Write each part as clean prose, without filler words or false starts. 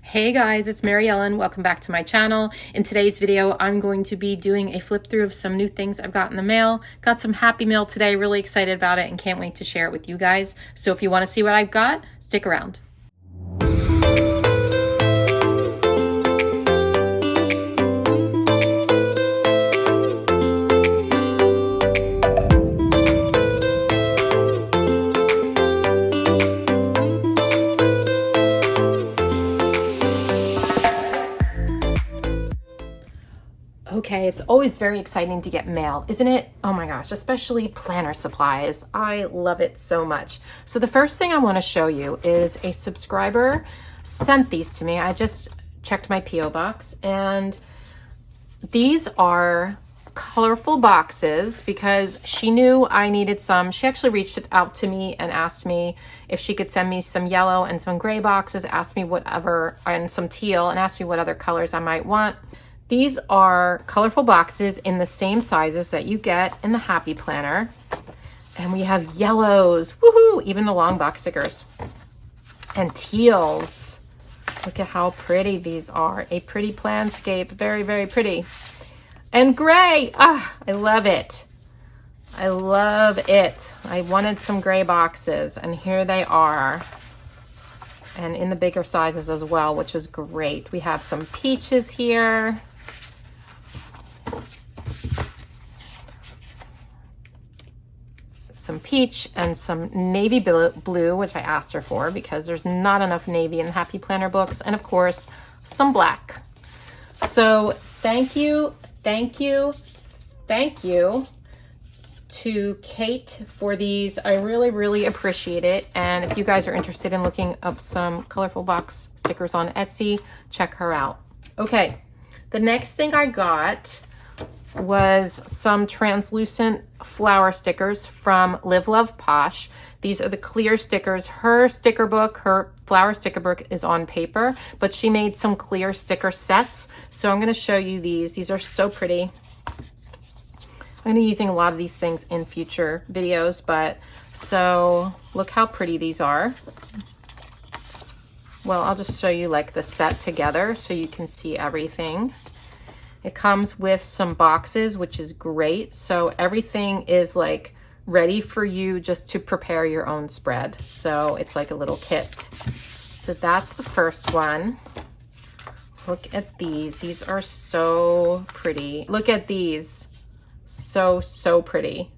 Hey guys, it's Mary Ellen. Welcome back to my channel. In today's video, I'm going to be doing a flip through of some new things I've got in the mail. Got some happy mail today, really excited about it and can't wait to share it with you guys. So if you want to see what I've got, stick around. Okay, it's always very exciting to get mail, isn't it? Oh my gosh, especially planner supplies. I love it so much. So the first thing I want to show you is a subscriber sent these to me. I just checked my P.O. box and these are colorful boxes because she knew I needed some. She actually reached out to me and asked me if she could send me some yellow and some gray boxes, asked me whatever, and some teal, and asked me what other colors I might want. These are colorful boxes in the same sizes that you get in the Happy Planner. And we have yellows, woohoo, even the long box stickers. And teals. Look at how pretty these are. A pretty landscape, very, very pretty. And gray, I love it. I love it. I wanted some gray boxes and here they are. And in the bigger sizes as well, which is great. We have some peaches here. Some peach and some navy blue, which I asked her for because there's not enough navy in Happy Planner books, and of course some black. So thank you to Kate for these. I really appreciate it, and if you guys are interested in looking up some colorful box stickers on Etsy, check her out. Okay, the next thing I got was some translucent flower stickers from Live Love Posh. These are the clear stickers. Her sticker book, her flower sticker book is on paper, but she made some clear sticker sets. So I'm going to show you these. These are so pretty. I'm going to be using a lot of these things in future videos, but so look how pretty these are. Well, I'll just show you like the set together so you can see everything. It comes with some boxes, which is great. So everything is like ready for you just to prepare your own spread. So it's like a little kit. So that's the first one. Look at these. These are so pretty. Look at these. So pretty.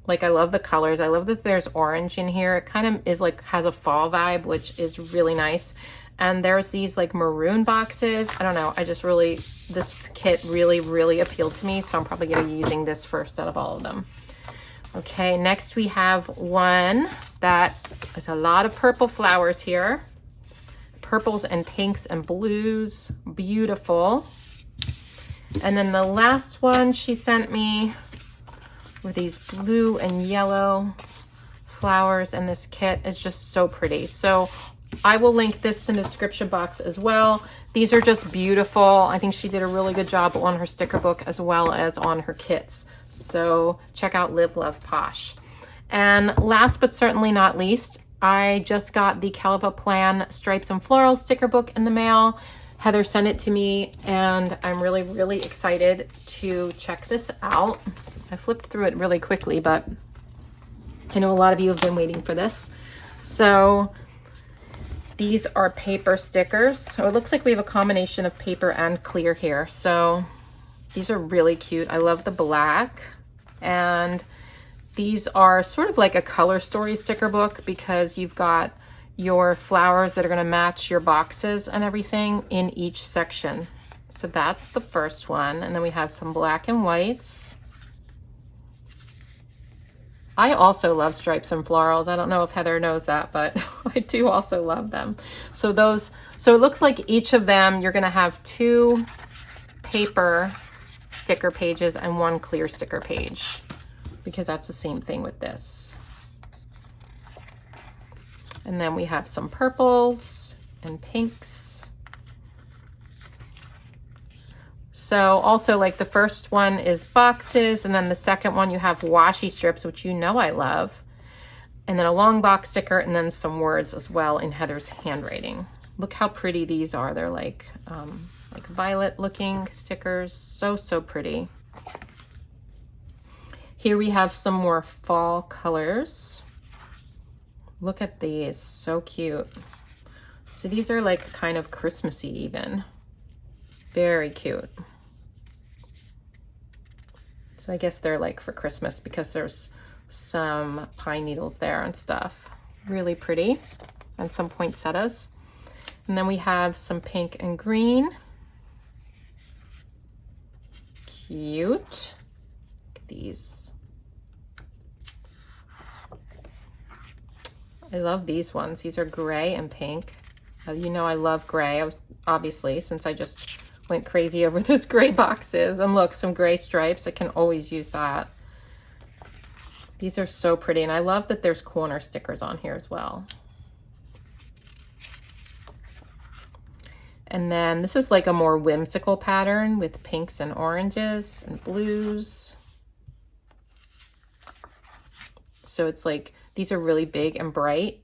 Like I love the colors. I love that there's orange in here. It kind of is like has a fall vibe, which is really nice. And there's these like maroon boxes. I don't know. I just really, this kit really appealed to me. So I'm probably going to be using this first out of all of them. Okay, next we have one that is a lot of purple flowers here. Purples and pinks and blues. Beautiful. And then the last one she sent me were these blue and yellow flowers. And this kit is just so pretty. So I will link this in the description box as well. These are just beautiful. I think she did a really good job on her sticker book as well as on her kits. So check out Live Love Posh. And last but certainly not least, I just got the Kell Plan Stripes and Florals sticker book in the mail. Heather sent it to me and I'm really excited to check this out. I flipped through it really quickly, but I know a lot of you have been waiting for this. So these are paper stickers. So it looks like we have a combination of paper and clear here. So these are really cute. I love the black. And these are sort of like a color story sticker book because you've got your flowers that are going to match your boxes and everything in each section. So that's the first one. And then we have some black and whites. I also love stripes and florals. I don't know if Heather knows that, but I do also love them. So it looks like each of them, you're gonna have 2 paper sticker pages and 1 clear sticker page because that's the same thing with this. And then we have some purples and pinks. So also like the first one is boxes, and then the second one you have washi strips, which you know I love. And then a long box sticker, and then some words as well in Heather's handwriting. Look how pretty these are. They're like violet looking stickers. So, so pretty. Here we have some more fall colors. Look at these, so cute. So these are like kind of Christmassy even. Very cute. So I guess they're like for Christmas because there's some pine needles there and stuff. Really pretty. And some poinsettias. And then we have some pink and green. Cute. Look at these. I love these ones. These are gray and pink. You know I love gray, obviously, since I just went crazy over those gray boxes. And look, some gray stripes. I can always use that. These are so pretty. And I love that there's corner stickers on here as well. And then this is like a more whimsical pattern with pinks and oranges and blues. So it's like, these are really big and bright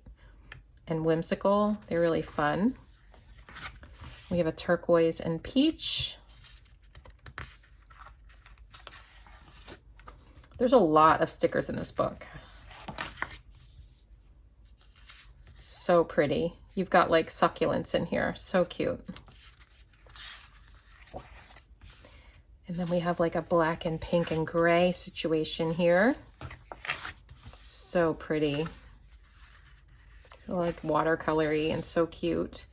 and whimsical. They're really fun. We have a turquoise and peach. There's a lot of stickers in this book. So pretty. You've got like succulents in here. So cute. And then we have like a black and pink and gray situation here. So pretty. Like watercolory and so cute.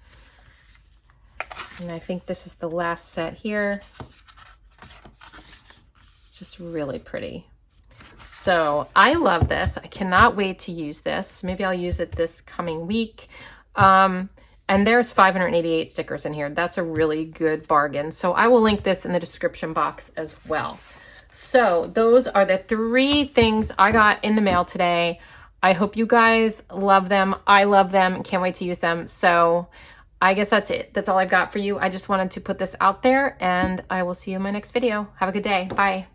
And I think this is the last set here. Just really pretty. So I love this. I cannot wait to use this. Maybe I'll use it this coming week. And there's 588 stickers in here. That's a really good bargain. So I will link this in the description box as well. So those are the 3 things I got in the mail today. I hope you guys love them. I love them. Can't wait to use them. So I guess that's it. That's all I've got for you. I just wanted to put this out there, and I will see you in my next video. Have a good day. Bye.